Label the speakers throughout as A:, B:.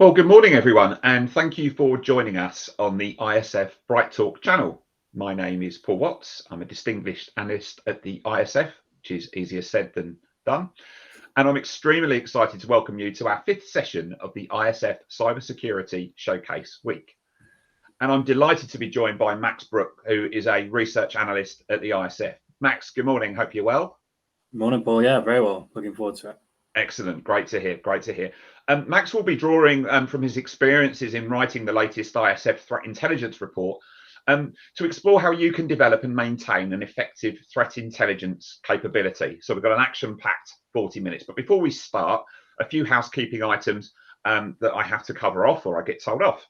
A: Well, good morning, everyone, and thank you for joining us on the ISF Bright Talk channel. My name is Paul Watts. I'm a distinguished analyst at the ISF, which is easier said than done. And I'm extremely excited to welcome you to our fifth session of the ISF Cybersecurity Showcase Week. And I'm delighted to be joined by Max Brook, who is a research analyst at the ISF. Max, good morning. Hope you're well.
B: Morning, Paul. Yeah, very well. Looking forward to it.
A: Excellent. Great to hear. Great to hear. Max will be drawing from his experiences in writing the latest ISF Threat Intelligence report to explore how you can develop and maintain an effective threat intelligence capability. So we've got an action-packed 40 minutes. But before we start, a few housekeeping items that I have to cover off or I get told off.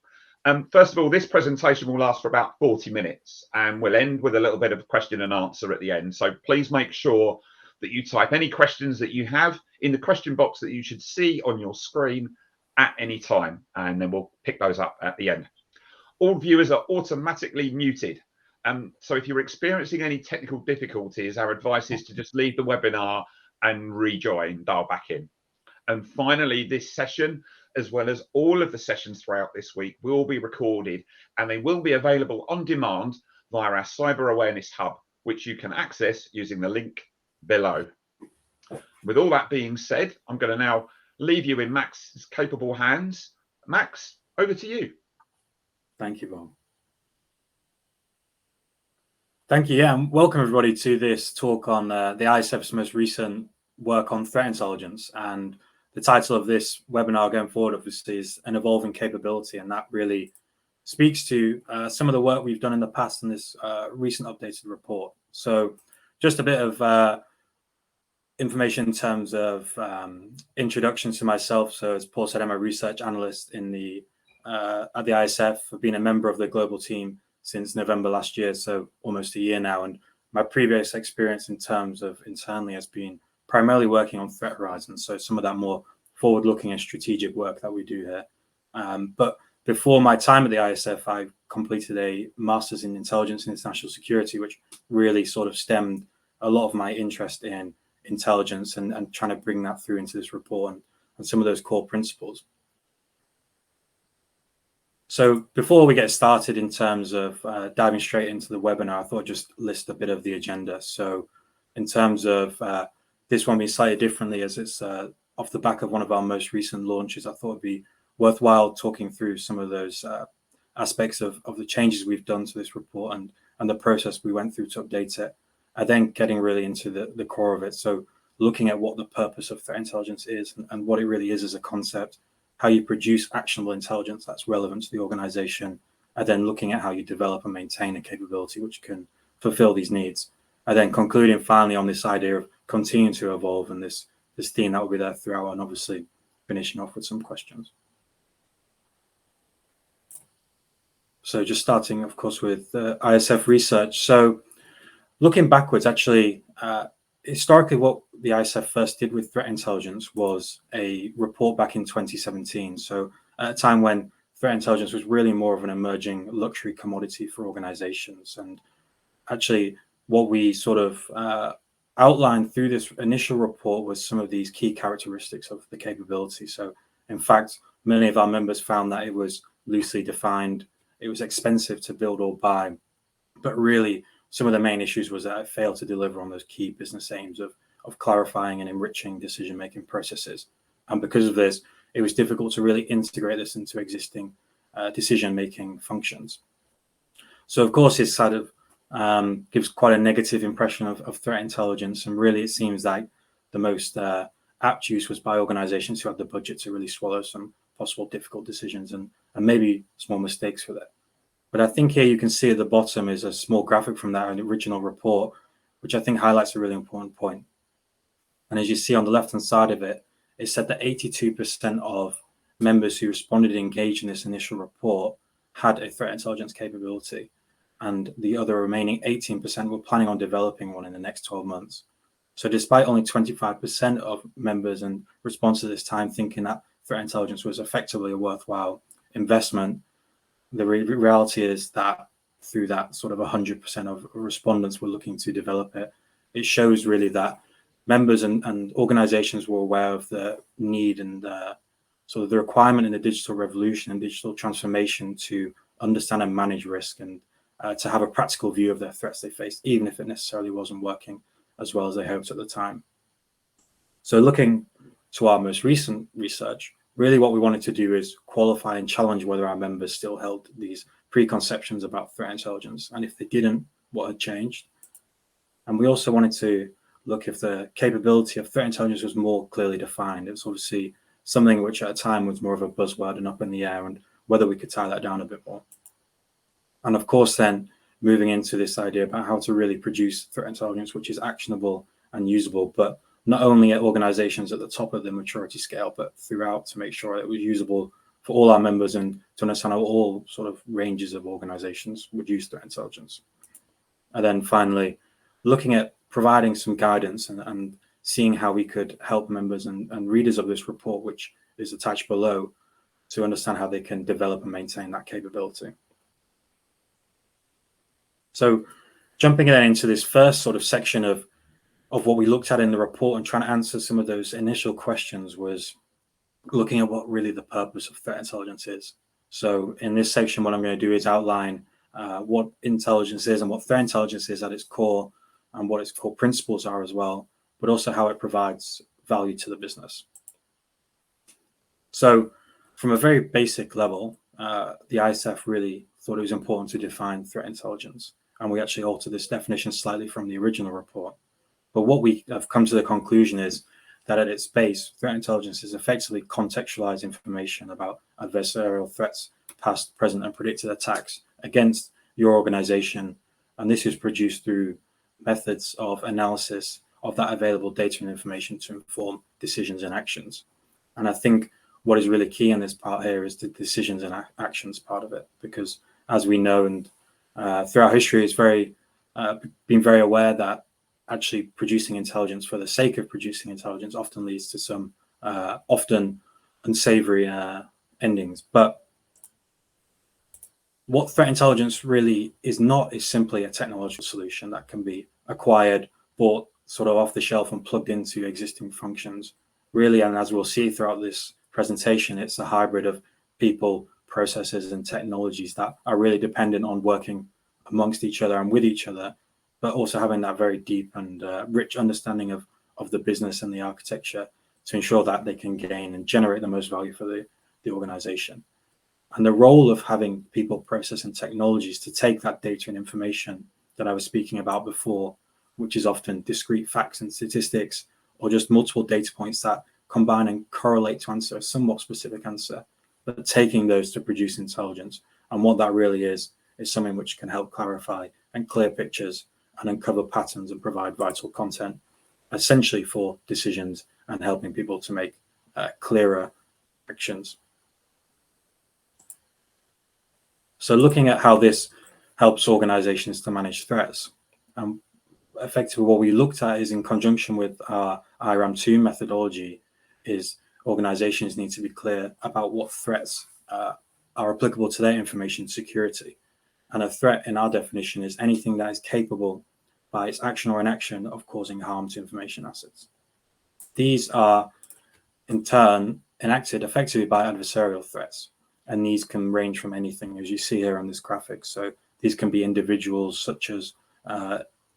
A: First of all, this presentation will last for about 40 minutes and we'll end with a little bit of question and answer at the end. So please make sure that you type any questions that you have in the question box that you should see on your screen at any time, and then we'll pick those up at the end. All viewers are automatically muted. So if you're experiencing any technical difficulties, our advice is to just leave the webinar and rejoin, dial back in. And finally, this session, as well as all of the sessions throughout this week, will be recorded and they will be available on demand via our Cyber Awareness Hub, which you can access using the link below. With all that being said, I'm going to now leave you in Max's capable hands. Max, over to you.
B: Thank you, Bob. Thank you. Yeah, and welcome everybody to this talk on the ISF's most recent work on threat intelligence. And the title of this webinar going forward, obviously, is an evolving capability, and that really speaks to some of the work we've done in the past in this recent updated report. So, just a bit of information in terms of introduction to myself. So as Paul said, I'm a research analyst in the at the ISF. I've been a member of the global team since November last year, so almost a year now. And my previous experience in terms of internally has been primarily working on threat horizons. So some of that more forward-looking and strategic work that we do here. But before my time at the ISF, I completed a master's in intelligence and international security, which really sort of stemmed a lot of my interest in intelligence and trying to bring that through into this report and some of those core principles. So before we get started in terms of diving straight into the webinar, I thought I'd just list a bit of the agenda. So in terms of this one being slightly differently, as it's off the back of one of our most recent launches, I thought it'd be worthwhile talking through some of those aspects of the changes we've done to this report and the process we went through to update it. And then getting really into the core of it. So looking at what the purpose of threat intelligence is and what it really is as a concept, how you produce actionable intelligence that's relevant to the organization, and then looking at how you develop and maintain a capability which can fulfill these needs. And then concluding finally on this idea of continuing to evolve and this theme that will be there throughout, and obviously finishing off with some questions. So just starting, of course, with ISF research. So looking backwards, actually, historically, what the ISF first did with threat intelligence was a report back in 2017. So at a time when threat intelligence was really more of an emerging luxury commodity for organizations. And actually, what we sort of outlined through this initial report was some of these key characteristics of the capability. So in fact, many of our members found that it was loosely defined, it was expensive to build or buy, but really, some of the main issues was that it failed to deliver on those key business aims of clarifying and enriching decision-making processes. And because of this, it was difficult to really integrate this into existing decision-making functions. So, of course, it sort of gives quite a negative impression of threat intelligence. And really, it seems like the most apt use was by organizations who had the budget to really swallow some possible difficult decisions and maybe small mistakes with it. But I think here you can see at the bottom is a small graphic from that original report, which I think highlights a really important point. And as you see on the left-hand side of it, it said that 82% of members who responded and engaged in this initial report had a threat intelligence capability. And the other remaining 18% were planning on developing one in the next 12 months. So despite only 25% of members and responses this time thinking that threat intelligence was effectively a worthwhile investment, the reality is that through that sort of 100% of respondents were looking to develop it, it shows really that members and organizations were aware of the need and sort of the requirement in the digital revolution and digital transformation to understand and manage risk and to have a practical view of their threats they faced, even if it necessarily wasn't working as well as they hoped at the time. So looking to our most recent research, really what we wanted to do is qualify and challenge whether our members still held these preconceptions about threat intelligence, and if they didn't, what had changed. And we also wanted to look if the capability of threat intelligence was more clearly defined. It's obviously something which at a time was more of a buzzword and up in the air, and whether we could tie that down a bit more. And of course, then moving into this idea about how to really produce threat intelligence, which is actionable and usable, but not only at organizations at the top of the maturity scale, but throughout, to make sure it was usable for all our members and to understand how all sort of ranges of organizations would use threat intelligence. And then finally, looking at providing some guidance and seeing how we could help members and readers of this report, which is attached below, to understand how they can develop and maintain that capability. So jumping then into this first sort of section of what we looked at in the report and trying to answer some of those initial questions was looking at what really the purpose of threat intelligence is. So in this section, what I'm going to do is outline what intelligence is and what threat intelligence is at its core and what its core principles are as well, but also how it provides value to the business. So from a very basic level, the ISF really thought it was important to define threat intelligence. And we actually altered this definition slightly from the original report. But what we have come to the conclusion is that at its base, threat intelligence is effectively contextualized information about adversarial threats, past, present, and predicted attacks against your organization. And this is produced through methods of analysis of that available data and information to inform decisions and actions. And I think what is really key in this part here is the decisions and actions part of it, because as we know, and throughout history, it's been very aware that actually producing intelligence for the sake of producing intelligence often leads to some often unsavory endings. But what threat intelligence really is not is simply a technological solution that can be acquired, bought sort of off the shelf and plugged into existing functions. Really, and as we'll see throughout this presentation, it's a hybrid of people, processes, and technologies that are really dependent on working amongst each other and with each other, but also having that very deep and rich understanding of the business and the architecture to ensure that they can gain and generate the most value for the organization. And the role of having people, process, and technologies to take that data and information that I was speaking about before, which is often discrete facts and statistics, or just multiple data points that combine and correlate to answer a somewhat specific answer, but taking those to produce intelligence. And what that really is something which can help clarify and clear pictures and uncover patterns and provide vital content, essentially for decisions and helping people to make clearer actions. So looking at how this helps organizations to manage threats, effectively what we looked at is in conjunction with our IRAM2 methodology is organizations need to be clear about what threats are applicable to their information security. And a threat in our definition is anything that is capable by its action or inaction of causing harm to information assets. These are in turn enacted effectively by adversarial threats. And these can range from anything, as you see here on this graphic. So these can be individuals such as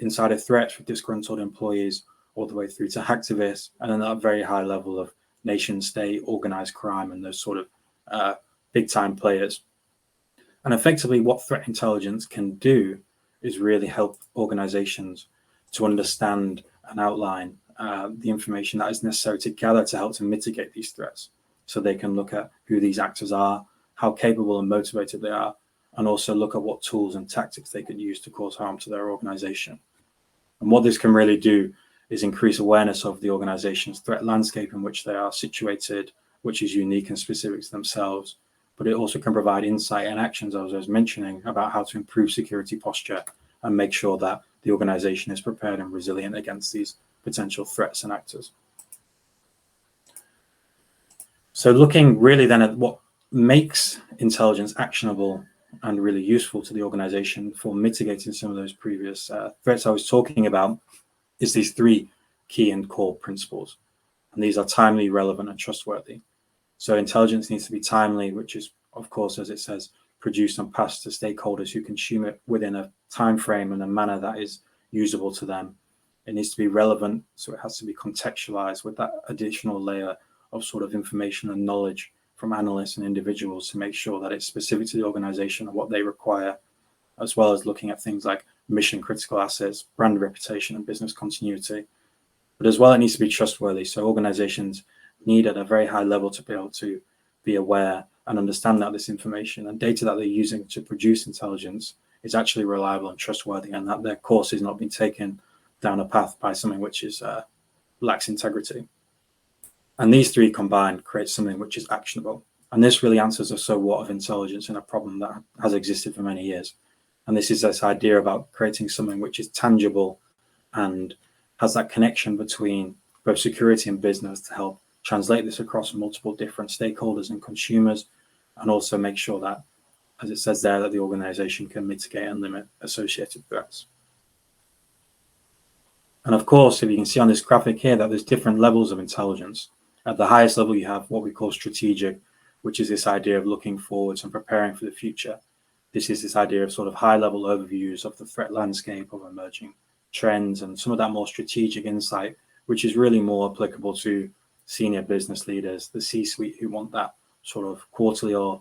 B: insider threats for disgruntled employees, all the way through to hacktivists, and then at a very high level of nation state, organized crime, and those sort of big time players. And effectively what threat intelligence can do is really help organizations to understand and outline the information that is necessary to gather to help to mitigate these threats. So they can look at who these actors are, how capable and motivated they are, and also look at what tools and tactics they could use to cause harm to their organization. And what this can really do is increase awareness of the organization's threat landscape in which they are situated, which is unique and specific to themselves. But it also can provide insight and actions, as I was mentioning, about how to improve security posture and make sure that the organization is prepared and resilient against these potential threats and actors. So looking really then at what makes intelligence actionable and really useful to the organization for mitigating some of those previous threats I was talking about is these three key and core principles. And these are timely, relevant, and trustworthy. So intelligence needs to be timely, which is, of course, as it says, produced and passed to stakeholders who consume it within a time frame and a manner that is usable to them. It needs to be relevant, so it has to be contextualized with that additional layer of sort of information and knowledge from analysts and individuals to make sure that it's specific to the organization and what they require, as well as looking at things like mission critical assets, brand reputation, and business continuity. But as well, it needs to be trustworthy. So organizations need at a very high level to be able to be aware and understand that this information and data that they're using to produce intelligence is actually reliable and trustworthy, and that their course is not being taken down a path by something which is lacks integrity. And these three combined create something which is actionable. And this really answers the so what of intelligence in a problem that has existed for many years. And this is this idea about creating something which is tangible and has that connection between both security and business to help translate this across multiple different stakeholders and consumers, and also make sure that, as it says there, that the organization can mitigate and limit associated threats. And of course, if you can see on this graphic here, that there's different levels of intelligence. At the highest level, you have what we call strategic, which is this idea of looking forwards and preparing for the future. This is this idea of sort of high-level overviews of the threat landscape, of emerging trends, and some of that more strategic insight, which is really more applicable to senior business leaders, the C-suite, who want that sort of quarterly or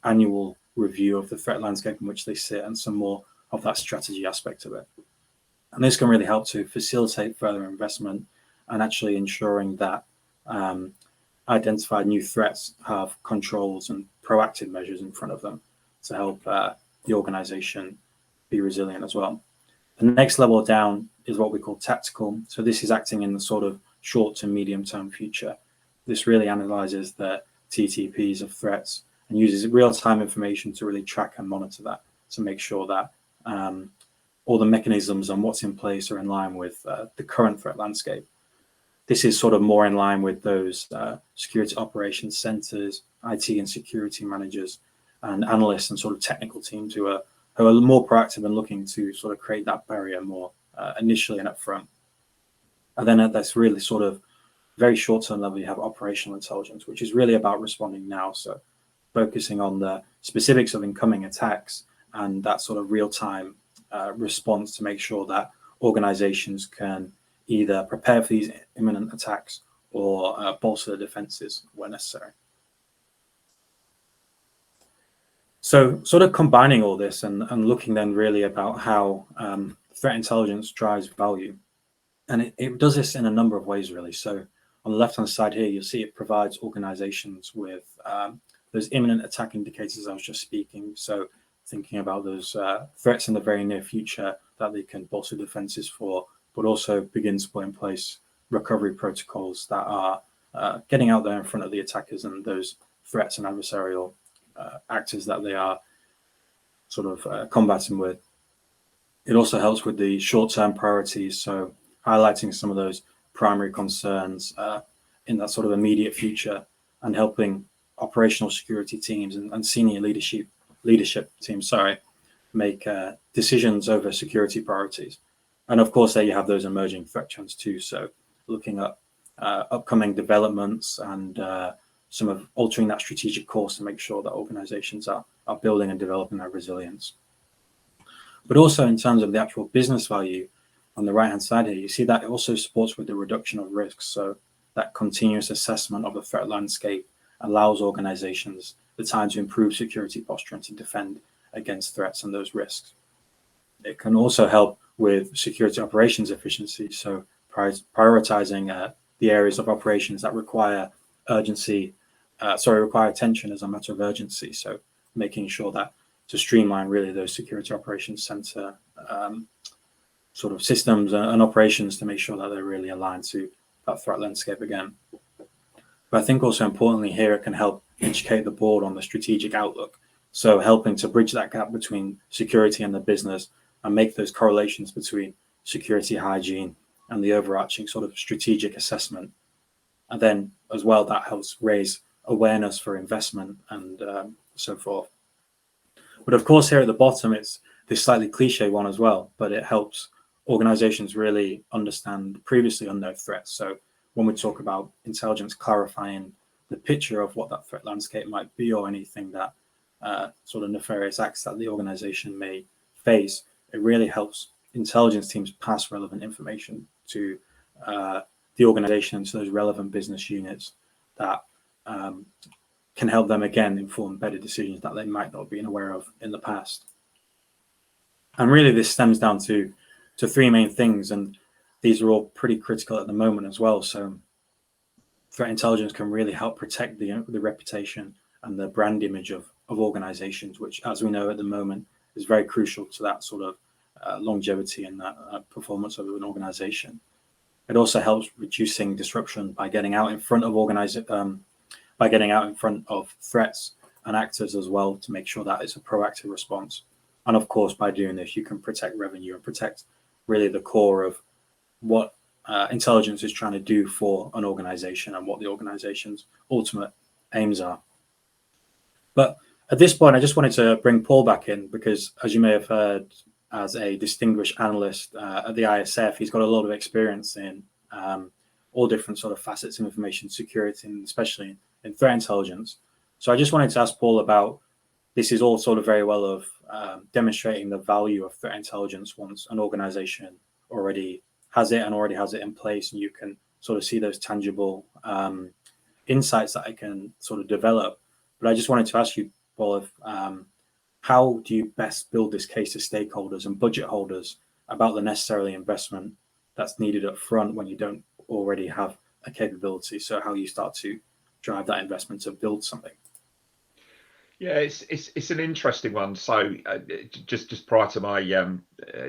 B: annual review of the threat landscape in which they sit, and some more of that strategy aspect of it. And this can really help to facilitate further investment and actually ensuring that identified new threats have controls and proactive measures in front of them to help the organization be resilient as well. The next level down is what we call tactical. So this is acting in the sort of short to medium term future. This really analyzes the TTPs of threats and uses real-time information to really track and monitor that, to make sure that all the mechanisms and what's in place are in line with the current threat landscape. This is sort of more in line with those security operations centers, IT and security managers, and analysts and sort of technical teams who are more proactive and looking to sort of create that barrier more initially and upfront. And then at this really sort of very short-term level, you have operational intelligence, which is really about responding now. So focusing on the specifics of incoming attacks and that sort of real-time response to make sure that organizations can either prepare for these imminent attacks or bolster their defenses where necessary. So sort of combining all this and looking then really about how threat intelligence drives value. And it does this in a number of ways, really. So on the left-hand side here, you'll see it provides organizations with those imminent attack indicators I was just speaking. So thinking about those threats in the very near future that they can bolster defenses for, but also begin to put in place recovery protocols that are getting out there in front of the attackers and those threats and adversarial actors that they are sort of combating with. It also helps with the short-term priorities, so highlighting some of those primary concerns in that sort of immediate future and helping operational security teams and senior leadership teams, make decisions over security priorities. And of course, there you have those emerging threat trends too. So looking at upcoming developments and some of altering that strategic course to make sure that organizations are building and developing their resilience. But also in terms of the actual business value, on the right-hand side here, you see that it also supports with the reduction of risks. So that continuous assessment of the threat landscape allows organizations the time to improve security posture and to defend against threats and those risks. It can also help with security operations efficiency. So prioritizing the areas of operations that require require attention as a matter of urgency. So making sure that to streamline really those security operations center sort of systems and operations to make sure that they're really aligned to that threat landscape again. But I think also importantly here, it can help educate the board on the strategic outlook. So helping to bridge that gap between security and the business and make those correlations between security hygiene and the overarching sort of strategic assessment. And then as well, that helps raise awareness for investment and so forth. But of course, here at the bottom, it's this slightly cliche one as well, but it helps organizations really understand previously unknown threats. So when we talk about intelligence clarifying the picture of what that threat landscape might be, or anything that sort of nefarious acts that the organization may face, it really helps intelligence teams pass relevant information to the organization and to those relevant business units that can help them, again, inform better decisions that they might not have been aware of in the past. And really, this stems down to three main things, and these are all pretty critical at the moment as well. So threat intelligence can really help protect the reputation and the brand image of organizations, which, as we know at the moment, is very crucial to that sort of longevity and that performance of an organization. It also helps reducing disruption by getting out in front of threats and actors as well, to make sure that it's a proactive response. And of course, by doing this, you can protect revenue and protect really the core of what intelligence is trying to do for an organization and what the organization's ultimate aims are. But at this point, I just wanted to bring Paul back in, because as you may have heard, as a distinguished analyst at the ISF, he's got a lot of experience in all different sort of facets of information security, and especially in threat intelligence. So I just wanted to ask Paul about, this is all sort of very well of demonstrating the value of threat intelligence once an organization already has it in place, and you can sort of see those tangible insights that it can sort of develop. But I just wanted to ask you, Paul, how do you best build this case to stakeholders and budget holders about the necessary investment that's needed up front when you don't already have a capability? So how you start to drive that investment to build something?
A: Yeah, it's an interesting one. So just prior to my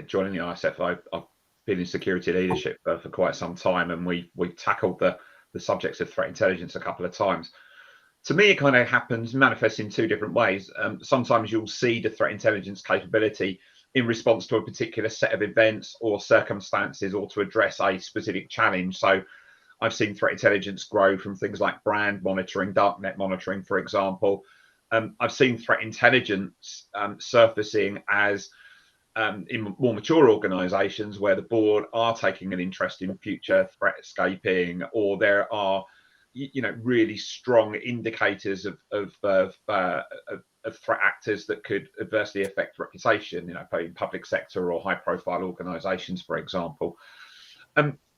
A: joining the ISF, I've been in security leadership for quite some time, and we've tackled the subjects of threat intelligence a couple of times. To me, it kind of manifests in two different ways. Sometimes you'll see the threat intelligence capability in response to a particular set of events or circumstances, or to address a specific challenge. So I've seen threat intelligence grow from things like brand monitoring, darknet monitoring, for example. I've seen threat intelligence surfacing as in more mature organizations where the board are taking an interest in future threat escaping, or there are really strong indicators of threat actors that could adversely affect reputation, in public sector or high profile organizations, for example.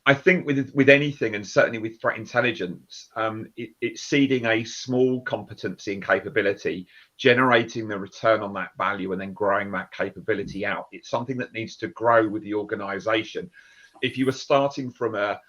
A: I think with anything, and certainly with threat intelligence, it's seeding a small competency and capability, generating the return on that value, and then growing that capability out. It's something that needs to grow with the organization. If you were starting from a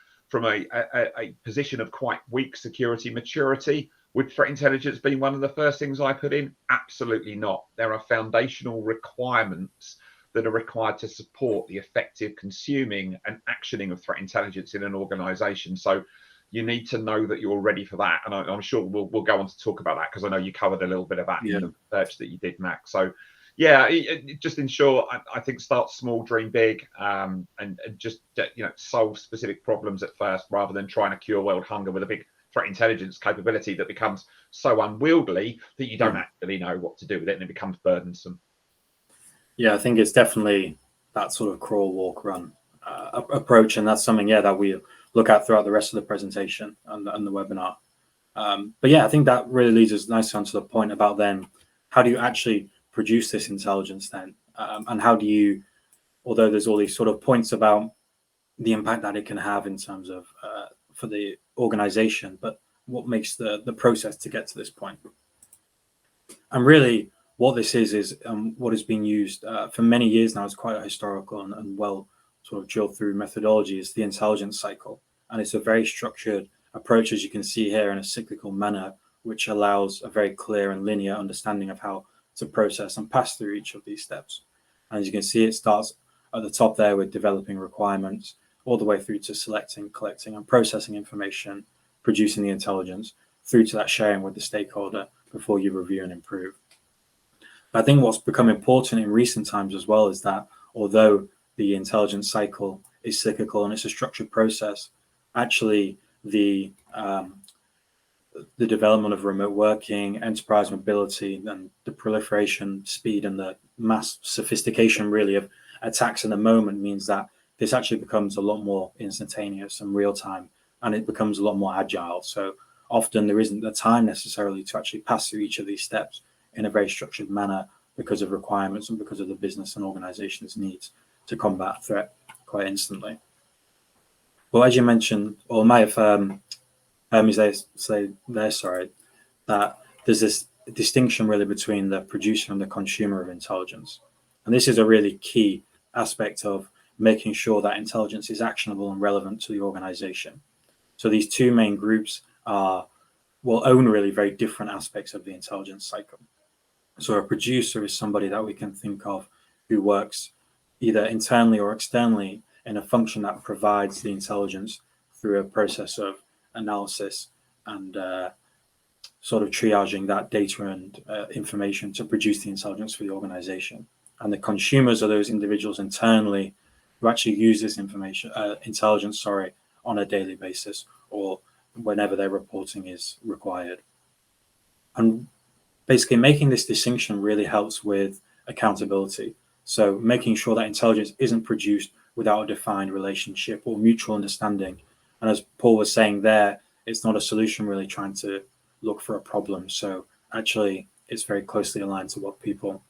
A: position of quite weak security maturity, would threat intelligence being one of the first things I put in? Absolutely not. There are foundational requirements that are required to support the effective consuming and actioning of threat intelligence in an organization. So you need to know that you're ready for that. And I'm sure we'll go on to talk about that, because I know you covered a little bit of that in the research that you did, Max. So yeah, just in short, I think start small, dream big, and just solve specific problems at first, rather than trying to cure world hunger with a big threat intelligence capability that becomes so unwieldy that you don't actually know what to do with it, and it becomes burdensome. Yeah,
B: I think it's definitely that sort of crawl, walk, run approach, and that's something that we look at throughout the rest of the presentation and the webinar. But yeah, I think that really leads us nicely onto the point about then, how do you actually produce this intelligence then, and how do you, although there's all these sort of points about the impact that it can have in terms of for the organization, but what makes the process to get to this point? And really what this is what has been used for many years now, is quite a historical and well sort of drilled through methodology, is the intelligence cycle. And it's a very structured approach, as you can see here, in a cyclical manner, which allows a very clear and linear understanding of how to process and pass through each of these steps. And as you can see, it starts at the top there with developing requirements, all the way through to selecting, collecting and processing information, producing the intelligence, through to that sharing with the stakeholder before you review and improve. But I think what's become important in recent times as well is that although the intelligence cycle is cyclical and it's a structured process, actually the development of remote working, enterprise mobility, and the proliferation, speed, and the mass sophistication really of attacks in the moment means that this actually becomes a lot more instantaneous and real time, and it becomes a lot more agile. So often there isn't the time necessarily to actually pass through each of these steps in a very structured manner because of requirements and because of the business and organization's needs to combat a threat quite instantly. Well, as you mentioned, or may have heard me say there, sorry, that there's this distinction really between the producer and the consumer of intelligence. And this is a really key aspect of making sure that intelligence is actionable and relevant to the organization. So these two main groups will own really very different aspects of the intelligence cycle. So a producer is somebody that we can think of who works either internally or externally in a function that provides the intelligence through a process of analysis and sort of triaging that data and information to produce the intelligence for the organization. And the consumers are those individuals internally who actually use this intelligence, on a daily basis or whenever their reporting is required. And basically making this distinction really helps with accountability. So making sure that intelligence isn't produced without a defined relationship or mutual understanding. And as Paul was saying there, it's not a solution really trying to look for a problem. So actually, it's very closely aligned to what people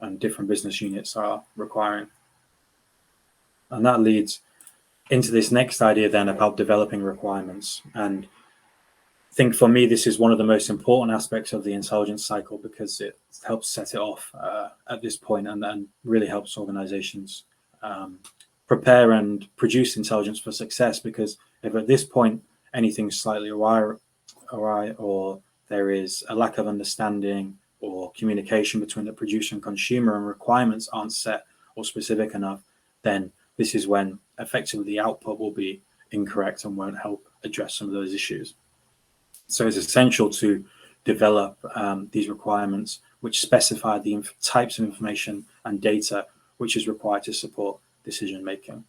B: and different business units are requiring. And that leads into this next idea then about developing requirements. And I think for me, this is one of the most important aspects of the intelligence cycle because it helps set it off at this point and then really helps organizations prepare and produce intelligence for success. Because if at this point anything's slightly awry or there is a lack of understanding or communication between the producer and consumer and requirements aren't set or specific enough, then this is when effectively the output will be incorrect and won't help address some of those issues. So it's essential to develop these requirements which specify the types of information and data which is required to support decision making.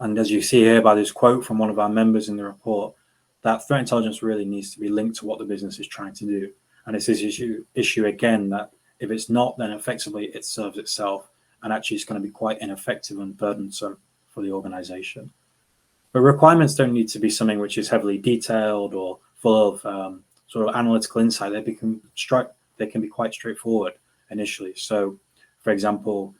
B: And as you see here by this quote from one of our members in the report, that threat intelligence really needs to be linked to what the business is trying to do. And it's this issue again that if it's not, then effectively it serves itself and actually it's going to be quite ineffective and burdensome for the organization. But requirements don't need to be something which is heavily detailed or full of sort of analytical insight. They can be quite straightforward initially. So, for example,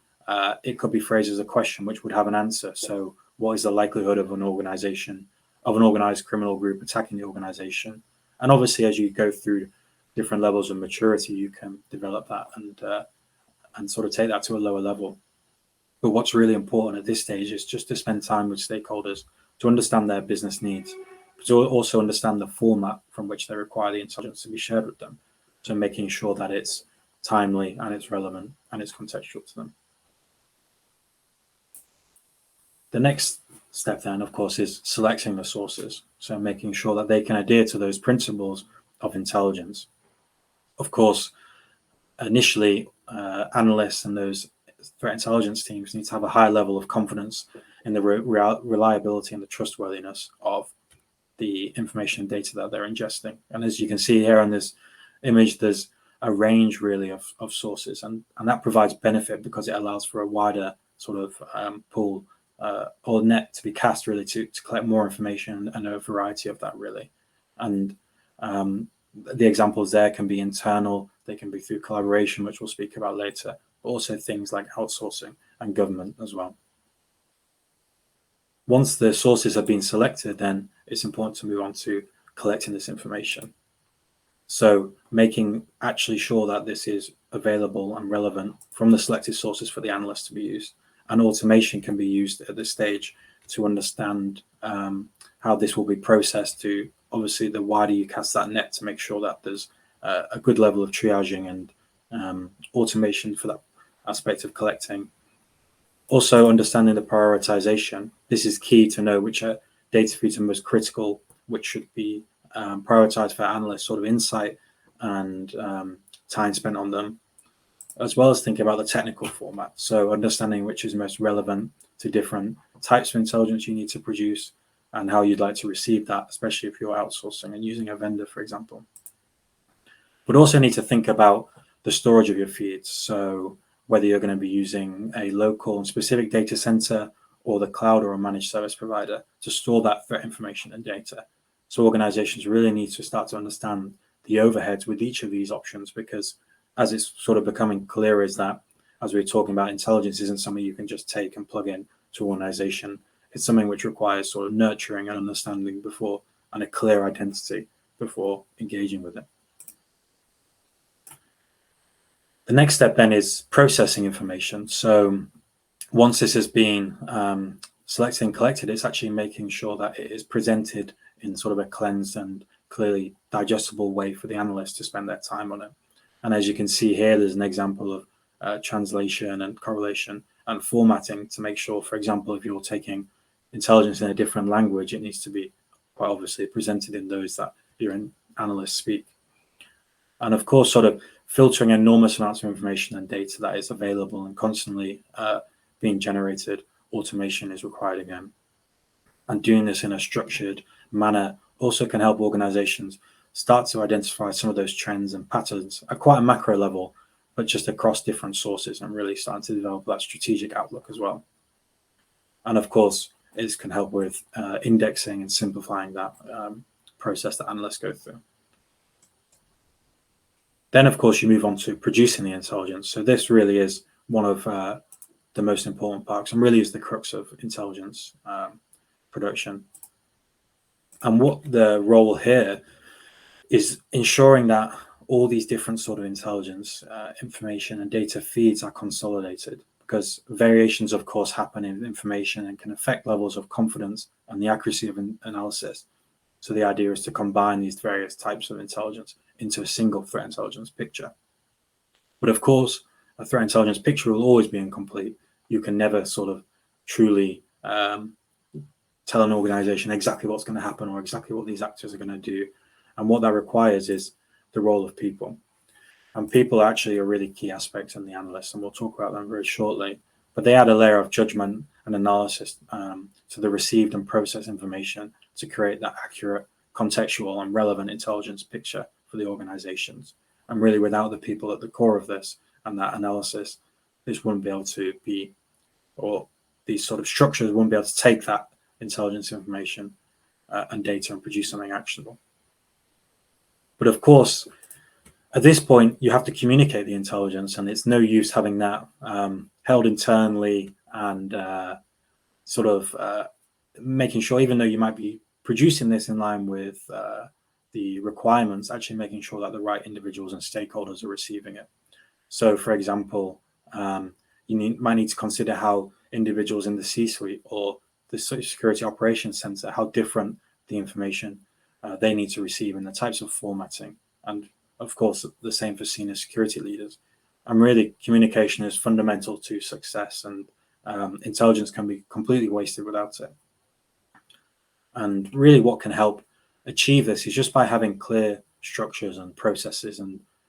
B: it could be phrased as a question which would have an answer. So, what is the likelihood of an organized criminal group attacking the organization? And obviously, as you go through different levels of maturity, you can develop that and sort of take that to a lower level. But what's really important at this stage is just to spend time with stakeholders to understand their business needs, but to also understand the format from which they require the intelligence to be shared with them. So making sure that it's timely and it's relevant and it's contextual to them. The next step then, of course, is selecting the sources. So making sure that they can adhere to those principles of intelligence. Of course, initially, analysts and those threat intelligence teams need to have a high level of confidence in the reliability and the trustworthiness of the information and data that they're ingesting. And as you can see here on this image, there's a range really of sources, and that provides benefit because it allows for a wider sort of pool or net to be cast really to collect more information and a variety of that really. And the examples there can be internal, they can be through collaboration, which we'll speak about later, but also things like outsourcing and government as well. Once the sources have been selected, then it's important to move on to collecting this information. So making actually sure that this is available and relevant from the selected sources for the analyst to be used. And automation can be used at this stage to understand how this will be processed to obviously the wider you cast that net to make sure that there's a good level of triaging and automation for that aspect of collecting. Also understanding the prioritization. This is key to know which data feeds are most critical, which should be prioritized for analysts, sort of insight and time spent on them, as well as thinking about the technical format. So understanding which is most relevant to different types of intelligence you need to produce and how you'd like to receive that, especially if you're outsourcing and using a vendor, for example. But also need to think about the storage of your feeds. So whether you're going to be using a local and specific data center or the cloud or a managed service provider to store that threat information and data. So organizations really need to start to understand the overheads with each of these options, because as it's sort of becoming clear is that, as we were talking about, intelligence isn't something you can just take and plug in to an organization. It's something which requires sort of nurturing and understanding before, and a clear identity before engaging with it. The next step then is processing information. So once this has been selected and collected, it's actually making sure that it is presented in sort of a cleansed and clearly digestible way for the analyst to spend their time on it. And as you can see here, there's an example of translation and correlation and formatting to make sure, for example, if you're taking intelligence in a different language, it needs to be quite obviously presented in those that your analysts speak. And of course, sort of filtering enormous amounts of information and data that is available and constantly being generated, automation is required again. And doing this in a structured manner also can help organizations start to identify some of those trends and patterns at quite a macro level, but just across different sources, and really starting to develop that strategic outlook as well. And of course, it can help with indexing and simplifying that process that analysts go through. Then, of course, you move on to producing the intelligence. So this really is one of the most important parts, and really is the crux of intelligence production. And what the role here is ensuring that all these different sort of intelligence information and data feeds are consolidated, because variations, of course, happen in information and can affect levels of confidence and the accuracy of analysis. So the idea is to combine these various types of intelligence into a single threat intelligence picture. But of course, a threat intelligence picture will always be incomplete. You can never sort of truly tell an organization exactly what's going to happen or exactly what these actors are going to do. And what that requires is the role of people. And people are actually a really key aspect in the analyst, and we'll talk about them very shortly. But they add a layer of judgment and analysis to the received and processed information to create that accurate, contextual, and relevant intelligence picture for the organizations. And really, without the people at the core of this and that analysis, this wouldn't be able to be, or these sort of structures wouldn't be able to take that intelligence information and data and produce something actionable. But of course, at this point, you have to communicate the intelligence, and it's no use having that held internally and sort of making sure, even though you might be producing this in line with the requirements, actually making sure that the right individuals and stakeholders are receiving it. So, for example, you might need to consider how individuals in the C-suite or the security operations center, how different the information they need to receive and the types of formatting. And of course, the same for senior security leaders. And really, communication is fundamental to success, and intelligence can be completely wasted without it. And really, what can help achieve this is just by having clear structures and processes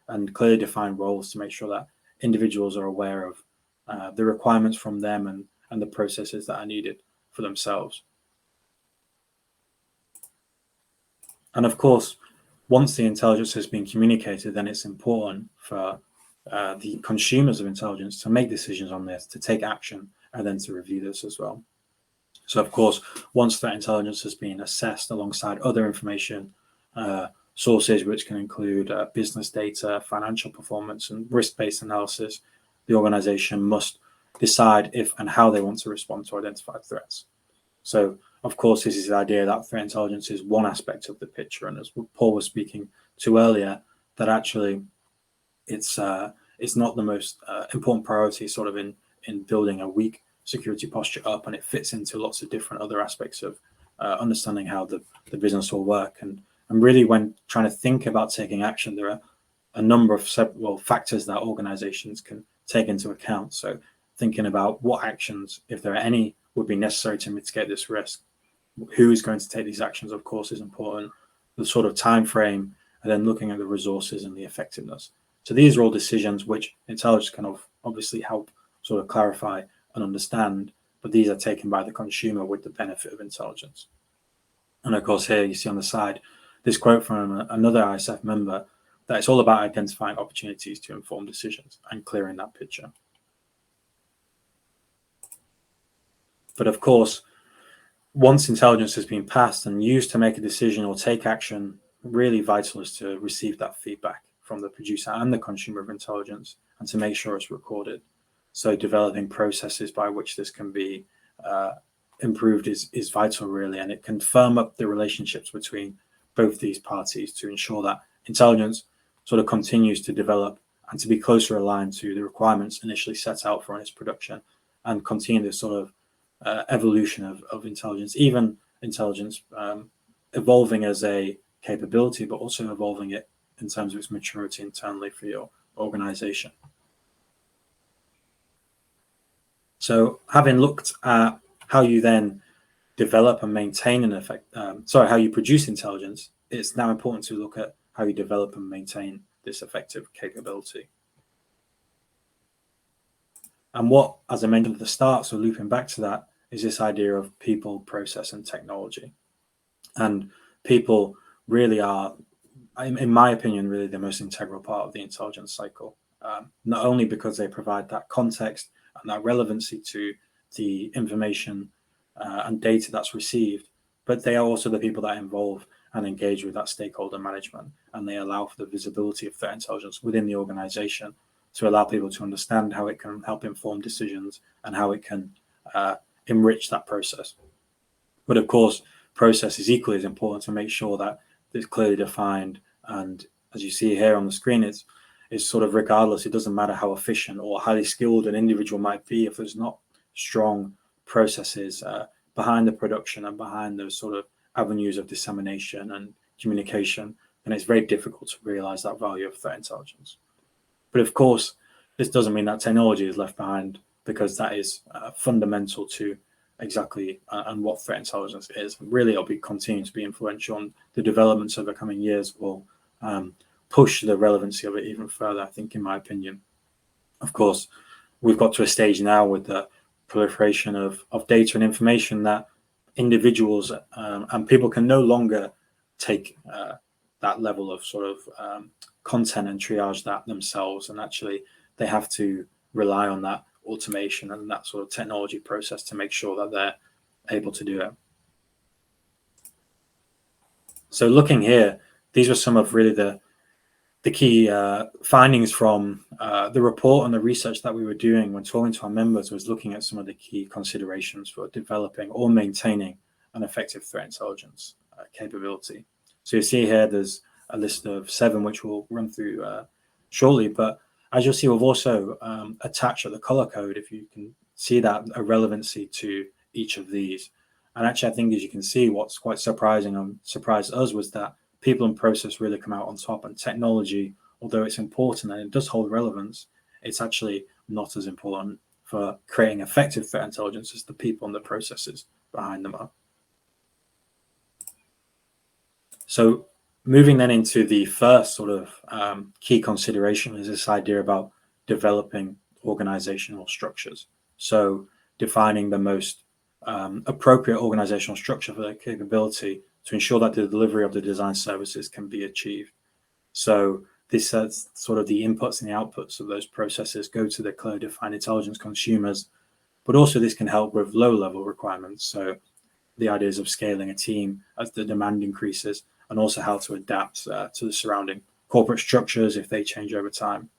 B: and clearly defined roles to make sure that individuals are aware of the requirements from them and the processes that are needed for themselves. And of course, once the intelligence has been communicated, then it's important for the consumers of intelligence to make decisions on this, to take action, and then to review this as well. So, of course, once that intelligence has been assessed alongside other information sources, which can include business data, financial performance, and risk-based analysis, the organization must decide if and how they want to respond to identified threats. So, of course, this is the idea that threat intelligence is one aspect of the picture, and as Paul was speaking to earlier, that actually it's not the most important priority sort of in building a weak security posture up, and it fits into lots of different other aspects of understanding how the business will work. And really, when trying to think about taking action, there are a number of factors that organizations can take into account. So thinking about what actions, if there are any, would be necessary to mitigate this risk. Who is going to take these actions, of course, is important. The sort of time frame, and then looking at the resources and the effectiveness. So these are all decisions which intelligence can obviously help sort of clarify and understand, but these are taken by the consumer with the benefit of intelligence. And of course, here you see on the side this quote from another ISF member, that it's all about identifying opportunities to inform decisions and clearing that picture. But of course, once intelligence has been passed and used to make a decision or take action, really vital is to receive that feedback from the producer and the consumer of intelligence and to make sure it's recorded. So developing processes by which this can be improved is vital, really, and it can firm up the relationships between both these parties to ensure that intelligence sort of continues to develop and to be closer aligned to the requirements initially set out for its production, and continue this sort of evolution of intelligence, even intelligence evolving as a capability, but also evolving it in terms of its maturity internally for your organization. So having looked at how you then develop and maintain an how you produce intelligence, it's now important to look at how you develop and maintain this effective capability. And what, as I mentioned at the start, so looping back to that, is this idea of people, process, and technology. And people really are, in my opinion, really the most integral part of the intelligence cycle, not only because they provide that context and that relevancy to the information and data that's received, but they are also the people that involve and engage with that stakeholder management, and they allow for the visibility of threat intelligence within the organization to allow people to understand how it can help inform decisions and how it can enrich that process. But of course, process is equally as important to make sure that it's clearly defined, and as you see here on the screen, it's sort of regardless, it doesn't matter how efficient or highly skilled an individual might be, if there's not strong processes behind the production and behind those sort of avenues of dissemination and communication, then it's very difficult to realize that value of threat intelligence. But of course, this doesn't mean that technology is left behind, because that is fundamental to exactly and what threat intelligence is. Really, it'll be continuing to be influential, and the developments over the coming years will push the relevancy of it even further, I think, in my opinion. Of course, we've got to a stage now with the proliferation of data and information that individuals and people can no longer take that level of sort of content and triage that themselves, and actually they have to rely on that automation and that sort of technology process to make sure that they're able to do it. So looking here, these were some of really the key findings from the report and the research that we were doing when talking to our members, was looking at some of the key considerations for developing or maintaining an effective threat intelligence capability. So you see here, there's a list of 7, which we'll run through shortly, but as you'll see, we've also attached at the color code, if you can see that, a relevancy to each of these. And actually, I think, as you can see, what's quite surprising and surprised us was that people and process really come out on top, and technology, although it's important and it does hold relevance, it's actually not as important for creating effective threat intelligence as the people and the processes behind them are. So moving then into the first sort of key consideration is this idea about developing organizational structures. So defining the most appropriate organizational structure for their capability to ensure that the delivery of the design services can be achieved. So this sets sort of the inputs and the outputs of those processes go to the clearly defined intelligence consumers, but also this can help with low-level requirements. So the ideas of scaling a team as the demand increases, and also how to adapt to the surrounding corporate structures if they change over time.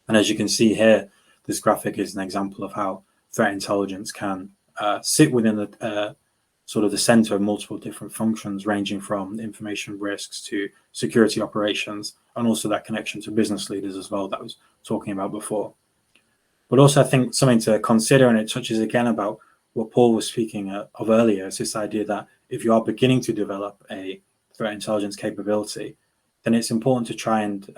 B: And as you can see here, this graphic is an example of how threat intelligence can sit within the sort of the center of multiple different functions, ranging from information risks to security operations, and also that connection to business leaders as well that I was talking about before. But also, I think something to consider, and it touches again about what Paul was speaking of earlier, is this idea that if you are beginning to develop a threat intelligence capability, then it's important to try and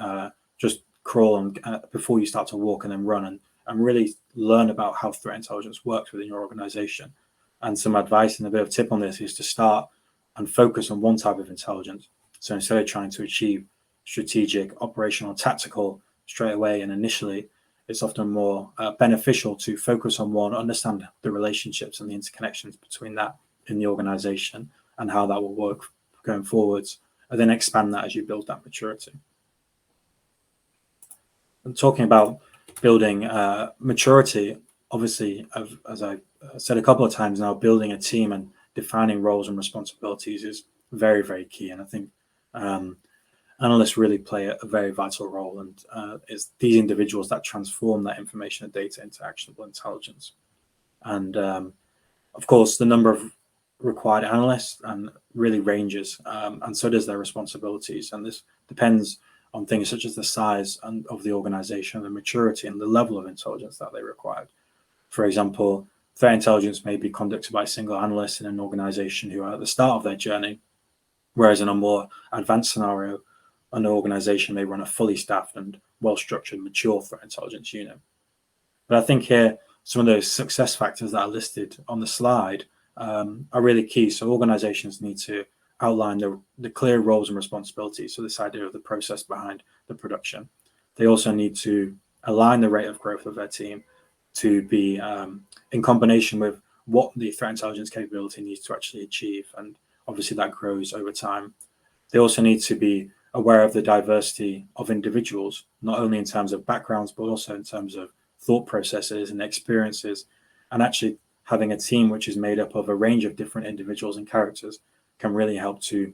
B: just crawl and before you start to walk and then run, and really learn about how threat intelligence works within your organization. And some advice and a bit of tip on this is to start and focus on one type of intelligence. So instead of trying to achieve strategic, operational, tactical straight away and initially, it's often more beneficial to focus on one, understand the relationships and the interconnections between that in the organization and how that will work going forwards, and then expand that as you build that maturity. And talking about building maturity, obviously, as I've said a couple of times now, building a team and defining roles and responsibilities is very, very key. And I think analysts really play a very vital role, and it's these individuals that transform that information and data into actionable intelligence. And of course, the number of required analysts really ranges, and so does their responsibilities. And this depends on things such as the size of the organization, the maturity, and the level of intelligence that they require. For example, threat intelligence may be conducted by a single analyst in an organization who are at the start of their journey, whereas in a more advanced scenario, an organization may run a fully staffed and well-structured, mature threat intelligence unit. But I think here, some of those success factors that are listed on the slide are really key. So organizations need to outline the clear roles and responsibilities. So this idea of the process behind the production. They also need to align the rate of growth of their team to be in combination with what the threat intelligence capability needs to actually achieve. And obviously that grows over time. They also need to be aware of the diversity of individuals, not only in terms of backgrounds, but also in terms of thought processes and experiences. And actually having a team which is made up of a range of different individuals and characters can really help to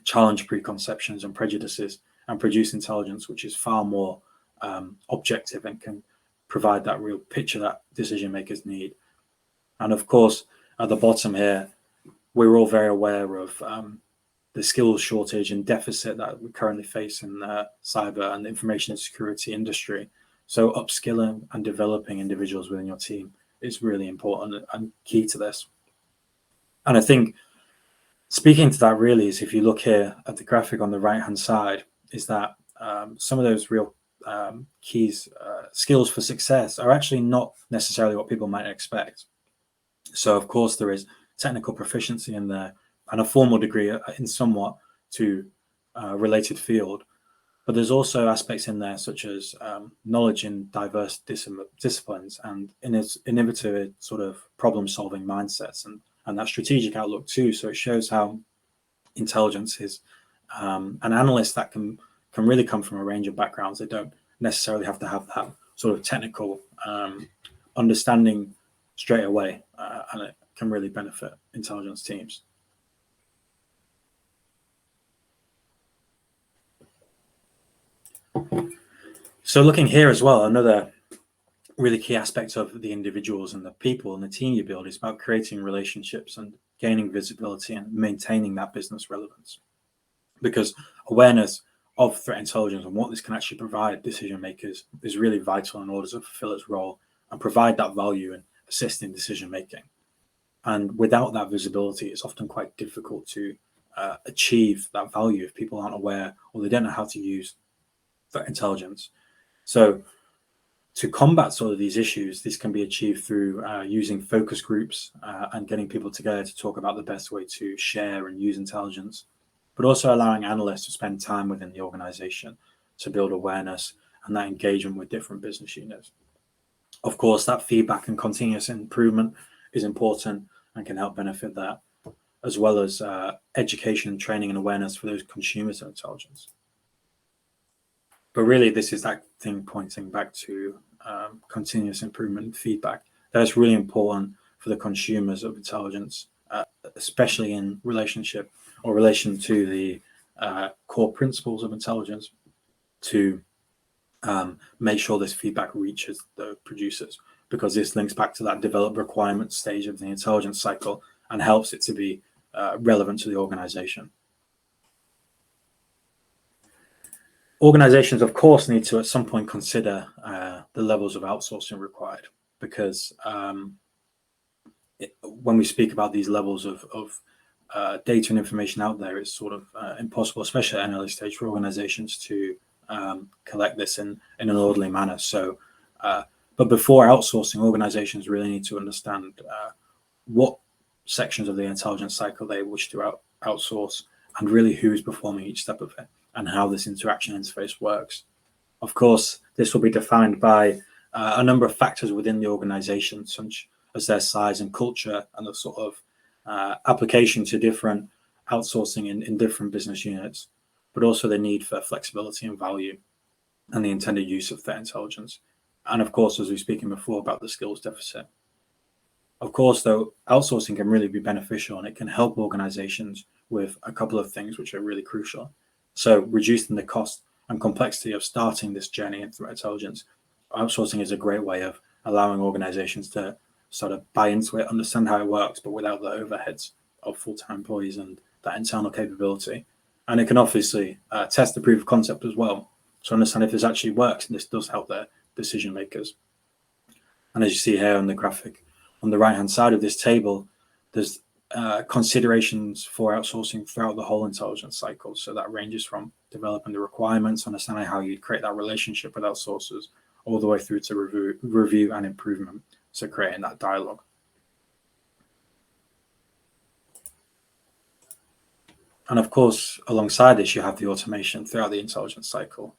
B: challenge preconceptions and prejudices and produce intelligence which is far more objective and can provide that real picture that decision makers need. And of course, at the bottom here, we're all very aware of the skills shortage and deficit that we currently face in the cyber and information security industry. So upskilling and developing individuals within your team is really important and key to this. And I think speaking to that really is, if you look here at the graphic on the right-hand side, is that some of those real keys, skills for success are actually not necessarily what people might expect. So of course there is technical proficiency in there and a formal degree in somewhat to related field, but there's also aspects in there such as knowledge in diverse disciplines and innovative sort of problem-solving mindsets and that strategic outlook too. So it shows how intelligence is an analyst that can really come from a range of backgrounds. They don't necessarily have to have that sort of technical understanding straight away, and it can really benefit intelligence teams. So looking here as well, another really key aspect of the individuals and the people and the team you build is about creating relationships and gaining visibility and maintaining that business relevance. Because awareness of threat intelligence and what this can actually provide decision makers is really vital in order to fulfill its role and provide that value and assist in decision making. And without that visibility, it's often quite difficult to achieve that value if people aren't aware or they don't know how to use threat intelligence. So to combat sort of these issues, this can be achieved through using focus groups and getting people together to talk about the best way to share and use intelligence, but also allowing analysts to spend time within the organization to build awareness and that engagement with different business units. Of course, that feedback and continuous improvement is important and can help benefit that, as well as education, training, and awareness for those consumers of intelligence. But really, this is that thing pointing back to continuous improvement and feedback. That's really important for the consumers of intelligence, especially in relation to the core principles of intelligence, to make sure this feedback reaches the producers, because this links back to that develop requirement stage of the intelligence cycle and helps it to be relevant to the organization. Organizations, of course, need to at some point consider the levels of outsourcing required, because when we speak about these levels of data and information out there, it's sort of impossible, especially at an early stage, for organizations to collect this in an orderly manner. So, but before outsourcing, organizations really need to understand what sections of the intelligence cycle they wish to outsource, and really who is performing each step of it, and how this interaction interface works. Of course, this will be defined by a number of factors within the organization, such as their size and culture, and the sort of application to different outsourcing in different business units, but also the need for flexibility and value, and the intended use of threat intelligence. And of course, as we were speaking before about the skills deficit. Of course, though, outsourcing can really be beneficial, and it can help organizations with a couple of things which are really crucial. So reducing the cost and complexity of starting this journey in threat intelligence, outsourcing is a great way of allowing organizations to sort of buy into it, understand how it works, but without the overheads of full-time employees and that internal capability. And it can obviously test the proof of concept as well, to understand if this actually works and this does help their decision makers. And as you see here on the graphic, on the right-hand side of this table, there's considerations for outsourcing throughout the whole intelligence cycle. So that ranges from developing the requirements, understanding how you create that relationship with outsourcers, all the way through to review and improvement. So creating that dialogue. And of course, alongside this, you have the automation throughout the intelligence cycle.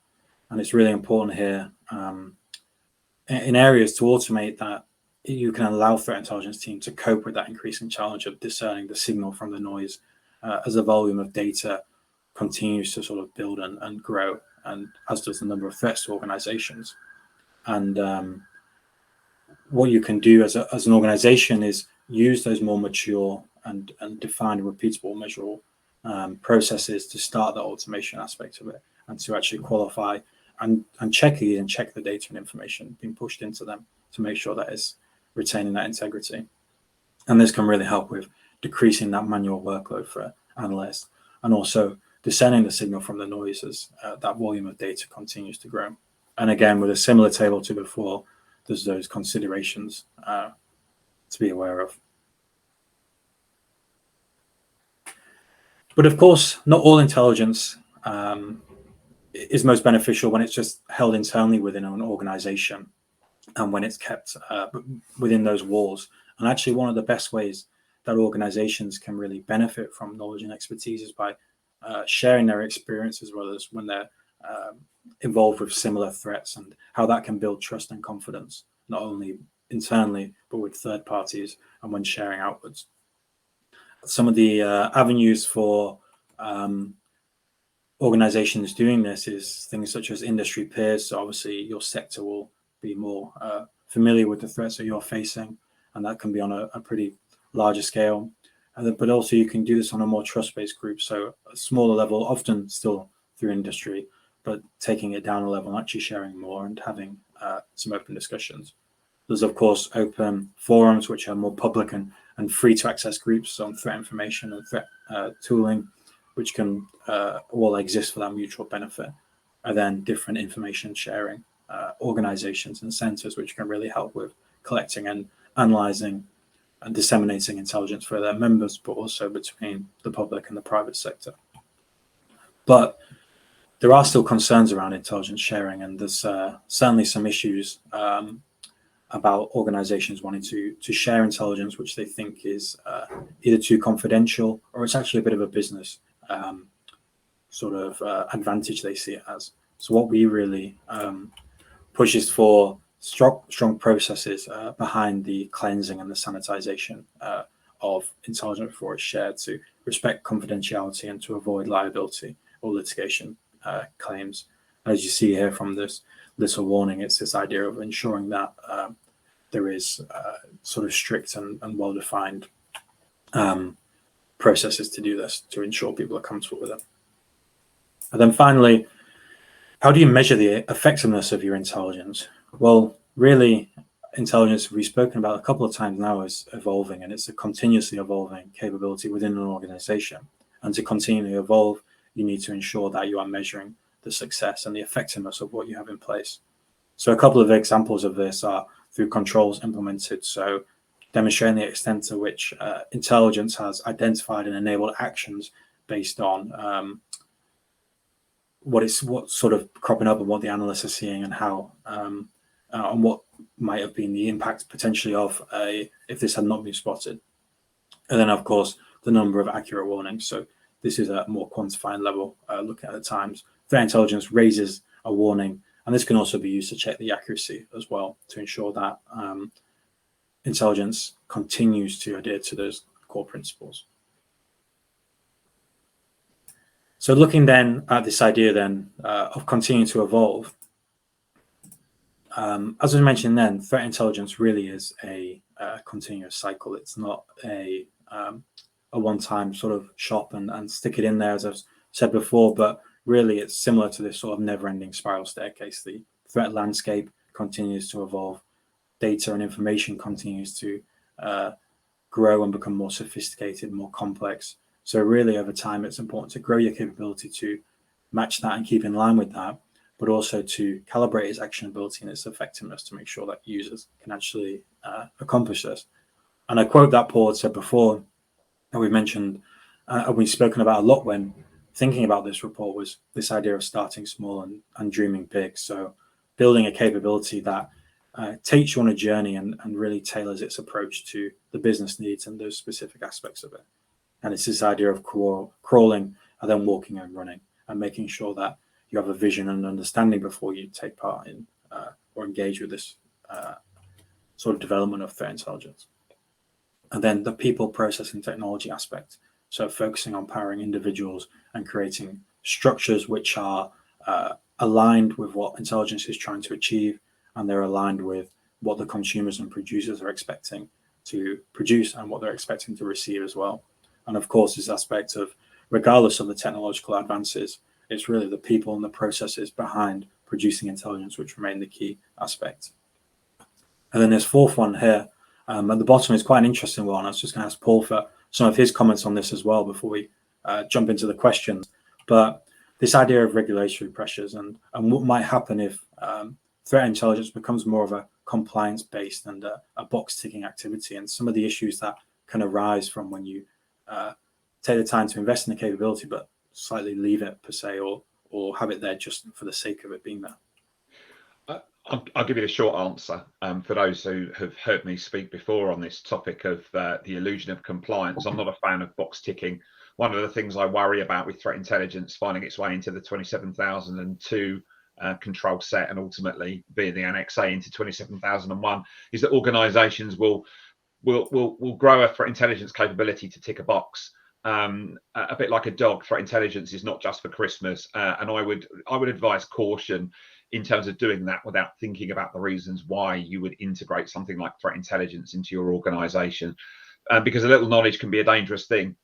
B: And it's really important here in areas to automate that you can allow threat intelligence team to cope with that increasing challenge of discerning the signal from the noise as the volume of data continues to sort of build and grow, and as does the number of threats to organizations. And what you can do as an organization is use those more mature and defined repeatable, measurable processes to start the automation aspect of it, and to actually qualify and check the data and information being pushed into them to make sure that it's retaining that integrity. And this can really help with decreasing that manual workload for analysts, and also discerning the signal from the noise as that volume of data continues to grow. And again, with a similar table to before, there's those considerations to be aware of. But of course, not all intelligence is most beneficial when it's just held internally within an organization and when it's kept within those walls. And actually, one of the best ways that organizations can really benefit from knowledge and expertise is by sharing their experience, as well as when they're involved with similar threats, and how that can build trust and confidence, not only internally, but with third parties and when sharing outwards. Some of the avenues for organizations doing this is things such as industry peers. So obviously your sector will be more familiar with the threats that you're facing, and that can be on a pretty larger scale. But also you can do this on a more trust-based group, so a smaller level, often still through industry, but taking it down a level and actually sharing more and having some open discussions. There's of course open forums, which are more public and free to access groups on threat information and threat tooling, which can all exist for that mutual benefit. And then different information sharing organizations and centers, which can really help with collecting and analyzing and disseminating intelligence for their members, but also between the public and the private sector. But there are still concerns around intelligence sharing, and there's certainly some issues about organizations wanting to share intelligence which they think is either too confidential, or it's actually a bit of a business advantage they see it as. So what we really push is for strong processes behind the cleansing and the sanitization of intelligence before it's shared, to respect confidentiality and to avoid liability or litigation claims. As you see here from this little warning, it's this idea of ensuring that there is sort of strict and well-defined processes to do this, to ensure people are comfortable with it. And then finally, how do you measure the effectiveness of your intelligence? Well, really, intelligence, we've spoken about a couple of times now, is evolving, and it's a continuously evolving capability within an organization. And to continually evolve, you need to ensure that you are measuring the success and the effectiveness of what you have in place. So a couple of examples of this are through controls implemented, so demonstrating the extent to which intelligence has identified and enabled actions based on what's sort of cropping up and what the analysts are seeing, and how and what might have been the impact potentially of if this had not been spotted. And then of course the number of accurate warnings. So this is a more quantifying level, looking at the times threat intelligence raises a warning, and this can also be used to check the accuracy as well, to ensure that intelligence continues to adhere to those core principles. So looking then at this idea then of continuing to evolve, as I mentioned then, threat intelligence really is a a continuous cycle. It's not a one-time sort of shop and stick it in there, as I've said before, but really it's similar to this sort of never-ending spiral staircase. The threat landscape continues to evolve, data and information continues to grow and become more sophisticated, more complex. So really over time, it's important to grow your capability to match that and keep in line with that, but also to calibrate its actionability and its effectiveness to make sure that users can actually accomplish this. And I quote that Paul had said before, and we mentioned, and we've spoken about a lot when thinking about this report, was this idea of starting small and dreaming big. So building a capability that takes you on a journey and really tailors its approach to the business needs and those specific aspects of it. And it's this idea of crawling and then walking and running, and making sure that you have a vision and understanding before you take part in or engage with this sort of development of threat intelligence. And then the people, process, and technology aspect. So focusing on powering individuals and creating structures which are aligned with what intelligence is trying to achieve, and they're aligned with what the consumers and producers are expecting to produce and what they're expecting to receive as well. And of course, this aspect of, regardless of the technological advances, it's really the people and the processes behind producing intelligence which remain the key aspect. And then this fourth one here, at the bottom, is quite an interesting one. I was just going to ask Paul for some of his comments on this as well before we jump into the questions. But this idea of regulatory pressures and what might happen if threat intelligence becomes more of a compliance-based and a box-ticking activity, and some of the issues that can arise from when you take the time to invest in the capability but slightly leave it per se, or have it there just for the sake of it being there.
A: I'll give you a short answer for those who have heard me speak before on this topic of the illusion of compliance. I'm not a fan of box ticking. One of the things I worry about with threat intelligence finding its way into the 27002 control set and ultimately being the Annex A into 27001 is that organizations will grow a threat intelligence capability to tick a box. A bit like a dog, threat intelligence is not just for Christmas, and I would advise caution in terms of doing that without thinking about the reasons why you would integrate something like threat intelligence into your organization, because a little knowledge can be a dangerous thing.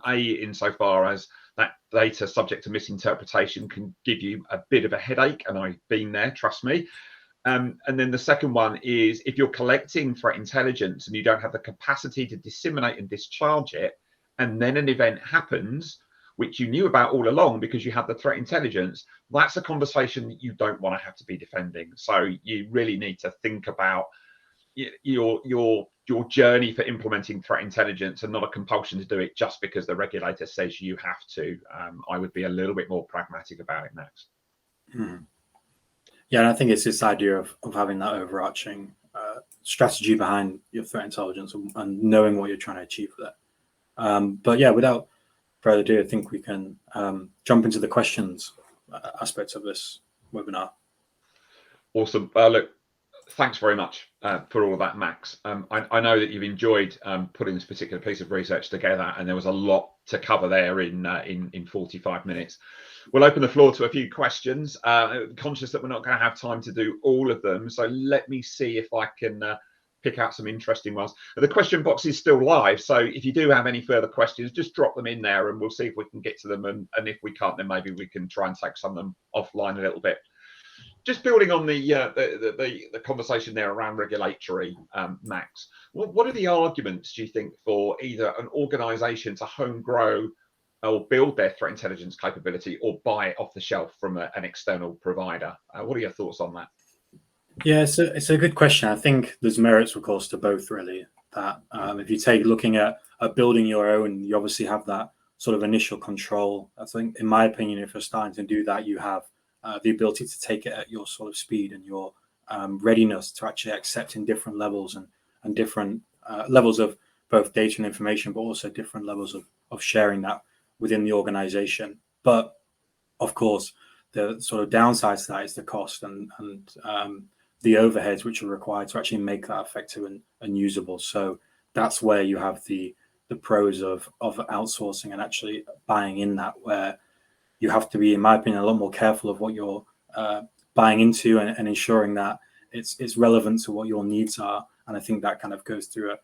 A: Insofar as that data subject to misinterpretation can give you a bit of a headache, and I've been there, trust me. And then the second one is, if you're collecting threat intelligence and you don't have the capacity to disseminate and discharge it, and then an event happens which you knew about all along because you had the threat intelligence, that's a conversation that you don't want to have to be defending. So you really need to think about your journey for implementing threat intelligence, and not a compulsion to do it just because the regulator says you have to. I would be a little bit more pragmatic about it, Max.
B: Yeah, and I think it's this idea of having that overarching strategy behind your threat intelligence and knowing what you're trying to achieve with it. But yeah, without further ado, I think we can jump into the questions aspects of this webinar.
A: Awesome. Look, thanks very much for all of that, Max. I know that you've enjoyed putting this particular piece of research together, and there was a lot to cover there in 45 minutes. We'll open the floor to a few questions. Conscious that we're not going to have time to do all of them, so let me see if I can pick out some interesting ones. The question box is still live, so if you do have any further questions, just drop them in there and we'll see if we can get to them, and if we can't, then maybe we can try and take some of them offline a little bit. Just building on the conversation there around regulatory, Max, what are the arguments, do you think, for either an organization to home grow or build their threat intelligence capability, or buy it off the shelf from an external provider? What are your thoughts on that?
B: Yeah, it's a good question. I think there's merits, of course, to both, really. That if you take looking at building your own, you obviously have that sort of initial control. I think, in my opinion, if you're starting to do that, you have the ability to take it at your sort of speed and your readiness to actually accept in different levels and different levels of both data and information, but also different levels of sharing that within the organization. But of course, the sort of downside to that is the cost and the overheads which are required to actually make that effective and usable. So that's where you have the pros of outsourcing and actually buying in that, where you have to be, in my opinion, a lot more careful of what you're buying into and ensuring that it's relevant to what your needs are, And I think that kind of goes through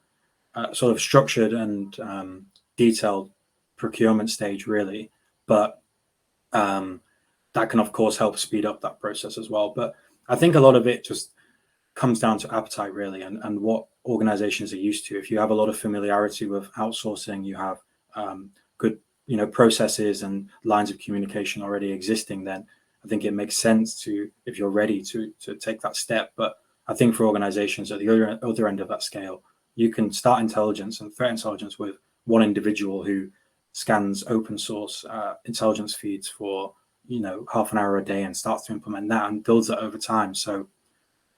B: a sort of structured and detailed procurement stage, really. But that can, of course, help speed up that process as well. But I think a lot of it just comes down to appetite, really, and what organizations are used to. If you have a lot of familiarity with outsourcing, you have good, processes and lines of communication already existing, then I think it makes sense to, if you're ready to take that step. But I think for organizations at the other end of that scale, you can start intelligence and threat intelligence with one individual who scans open source intelligence feeds for half an hour a day and starts to implement that and builds that over time. So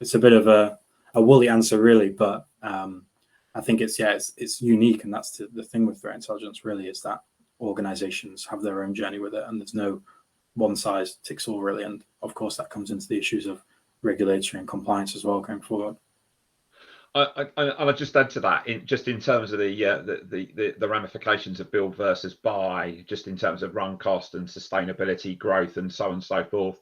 B: it's a bit of a woolly answer, really, but I think it's unique, and that's the thing with threat intelligence, really, is that organizations have their own journey with it, and there's no one size ticks all, really. And of course, that comes into the issues of regulatory and compliance as well going forward.
A: I'll just add to that, in terms of the ramifications of build versus buy, just in terms of run cost and sustainability, growth, and so on and so forth.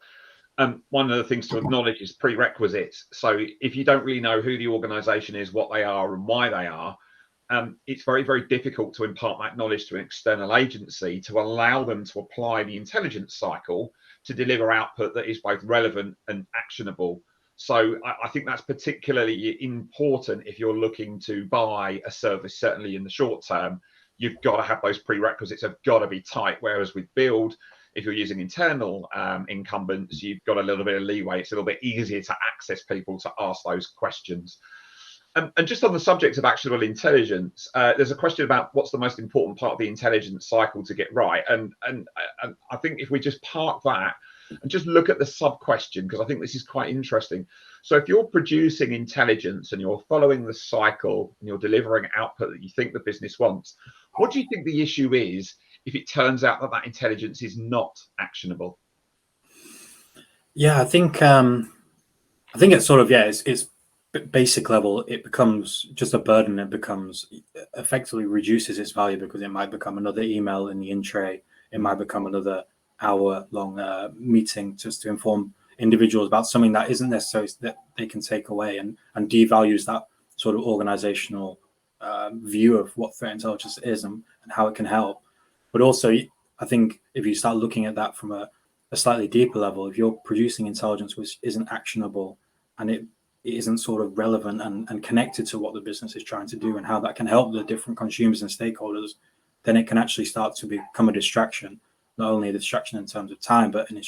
A: One of the things to acknowledge is prerequisites. So if you don't really know who the organization is, what they are, and why they are, it's very, very difficult to impart that knowledge to an external agency to allow them to apply the intelligence cycle to deliver output that is both relevant and actionable. So I think that's particularly important if you're looking to buy a service, certainly in the short term. You've got to have those prerequisites have got to be tight. Whereas with build, if you're using internal incumbents, you've got a little bit of leeway. It's a little bit easier to access people to ask those questions. And just on the subject of actionable intelligence, there's a question about what's the most important part of the intelligence cycle to get right. And I think if we just park that and just look at the sub-question, because I think this is quite interesting. So if you're producing intelligence and you're following the cycle and you're delivering output that you think the business wants, what do you think the issue is if it turns out that that intelligence is not actionable?
B: Yeah, I think it's sort of, it's basic level. It becomes just a burden. It becomes effectively reduces its value because it might become another email in the in tray. It might become another hour-long meeting just to inform individuals about something that isn't necessary that they can take away, and devalues that sort of organizational view of what threat intelligence is and how it can help. But also, I think if you start looking at that from a slightly deeper level, if you're producing intelligence which isn't actionable and it isn't sort of relevant and connected to what the business is trying to do and how that can help the different consumers and stakeholders, then it can actually start to become a distraction. Not only a distraction in terms of time, but an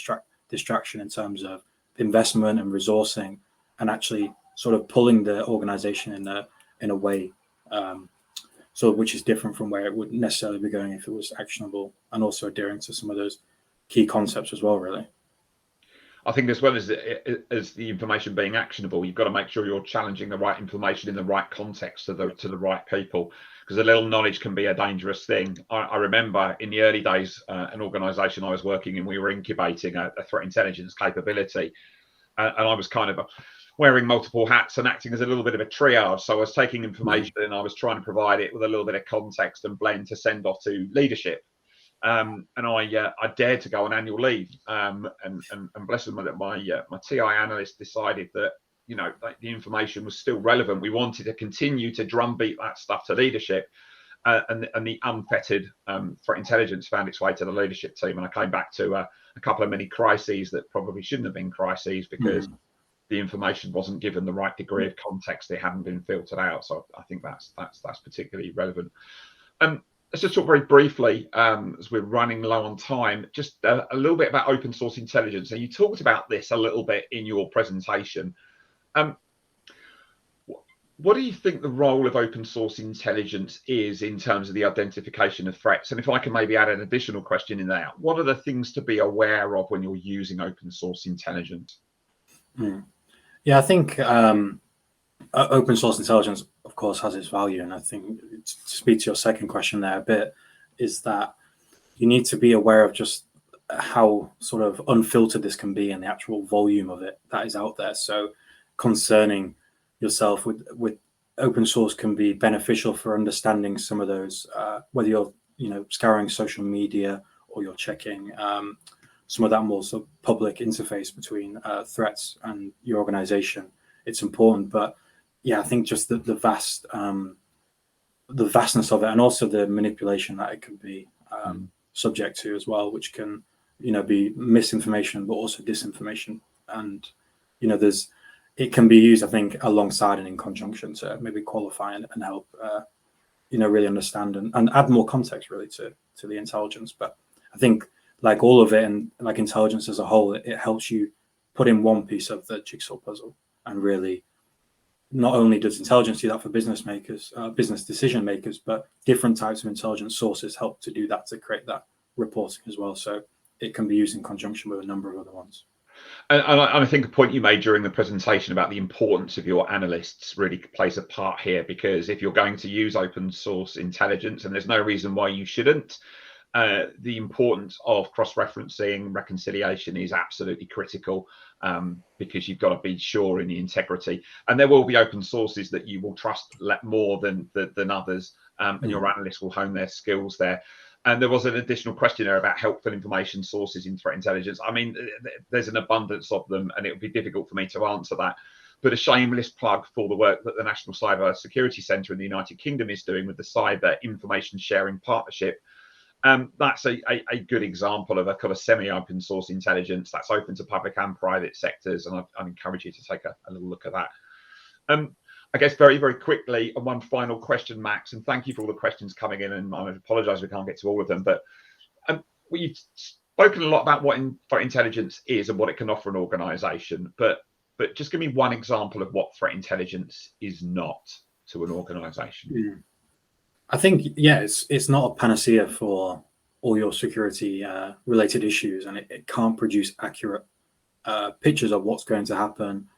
B: distraction in terms of investment and resourcing, and actually sort of pulling the organization in a way which is different from where it would necessarily be going if it was actionable, and also adhering to some of those key concepts as well, really.
A: I think as well as the information being actionable, you've got to make sure you're challenging the right information in the right context to the right people, because a little knowledge can be a dangerous thing. I remember in the early days, an organization I was working in, we were incubating a threat intelligence capability, and I was kind of wearing multiple hats and acting as a little bit of a triage. So I was taking information and I was trying to provide it with a little bit of context and blend to send off to leadership. And I dared to go on annual leave, and bless them, my TI analyst decided that the information was still relevant. We wanted to continue to drumbeat that stuff to leadership, and the unfettered threat intelligence found its way to the leadership team. And I came back to a couple of mini crises that probably shouldn't have been crises because the information wasn't given the right degree of context. It hadn't been filtered out. So I think that's particularly relevant. Let's just talk very briefly, as we're running low on time, just a little bit about open source intelligence. And you talked about this a little bit in your presentation. What do you think the role of open source intelligence is in terms of the identification of threats? And if I can maybe add an additional question in there, what are the things to be aware of when you're using open source intelligence?
B: Yeah, I think open source intelligence, of course, has its value. And I think, to speak to your second question there a bit, is that you need to be aware of just how sort of unfiltered this can be and the actual volume of it that is out there. So concerning yourself with open source can be beneficial for understanding some of those, whether you're scouring social media or you're checking some of that more sort of public interface between threats and your organization. It's important, but yeah, I think just the vastness of it, and also the manipulation that it can be subject to as well, which can, be misinformation, but also disinformation. And, it can be used, I think, alongside and in conjunction to maybe qualify and help, really understand and add more context really to the intelligence. But I think like all of it, and like intelligence as a whole, it helps you put in one piece of the jigsaw puzzle. And really, not only does intelligence do that for business decision makers, but different types of intelligence sources help to do that, to create that reporting as well. So it can be used in conjunction with a number of other ones.
A: And I think a point you made during the presentation about the importance of your analysts really plays a part here, because if you're going to use open source intelligence, and there's no reason why you shouldn't, the importance of cross-referencing, reconciliation is absolutely critical, because you've got to be sure in the integrity. And there will be open sources that you will trust more than others, and your analysts will hone their skills there. And there was an additional question there about helpful information sources in threat intelligence. I mean, there's an abundance of them, and it would be difficult for me to answer that. But a shameless plug for the work that the National Cyber Security Centre in the United Kingdom is doing with the Cyber Information Sharing Partnership. That's a good example of a kind of semi-open source intelligence that's open to public and private sectors, and I encourage you to take a little look at that. I guess very, very quickly, and one final question, Max, and thank you for all the questions coming in, and I apologise we can't get to all of them, but we've spoken a lot about what threat intelligence is and what it can offer an organisation, but just give me one example of what threat intelligence is not to an organisation.
B: I think, it's not a panacea for all your security related issues, and it can't produce accurate pictures of what's going to happen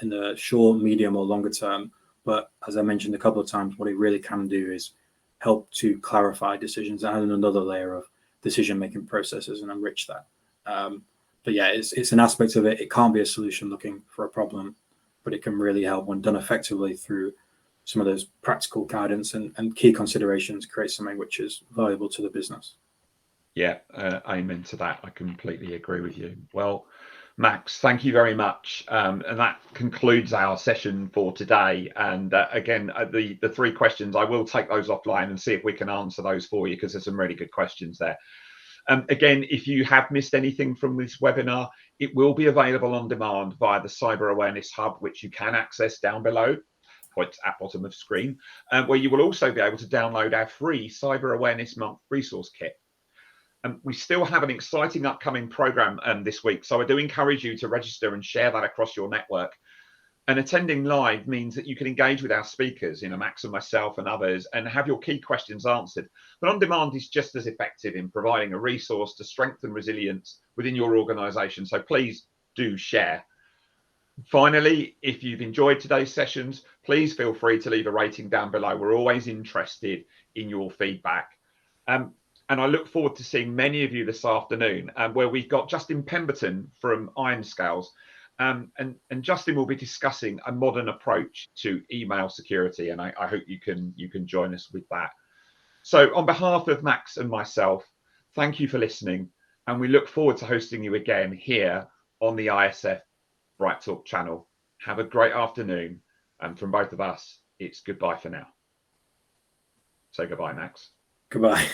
B: in the short, medium, or longer term. But as I mentioned a couple of times, what it really can do is help to clarify decisions and add another layer of decision-making processes and enrich that. But yeah, it's an aspect of it. It can't be a solution looking for a problem, but it can really help when done effectively through some of those practical guidance and key considerations, create something which is valuable to the business.
A: Yeah, amen to that. I completely agree with you. Well, Max, thank you very much. And that concludes our session for today. And again, the three questions, I will take those offline and see if we can answer those for you, because there's some really good questions there. Again, if you have missed anything from this webinar, it will be available on demand via the Cyber Awareness Hub, which you can access down below, point at bottom of screen, where you will also be able to download our free Cyber Awareness Month resource kit. We still have an exciting upcoming program this week, so I do encourage you to register and share that across your network. And attending live means that you can engage with our speakers, Max and myself and others, and have your key questions answered. But on demand is just as effective in providing a resource to strengthen resilience within your organisation. So please do share. Finally, if you've enjoyed today's sessions, please feel free to leave a rating down below. We're always interested in your feedback. And I look forward to seeing many of you this afternoon, where we've got Justin Pemberton from Ironscales. And Justin will be discussing a modern approach to email security, and I hope you can join us with that. So on behalf of Max and myself, thank you for listening, and we look forward to hosting you again here on the ISF Bright Talk channel. Have a great afternoon, and from both of us, it's goodbye for now. Say goodbye, Max.
B: Goodbye.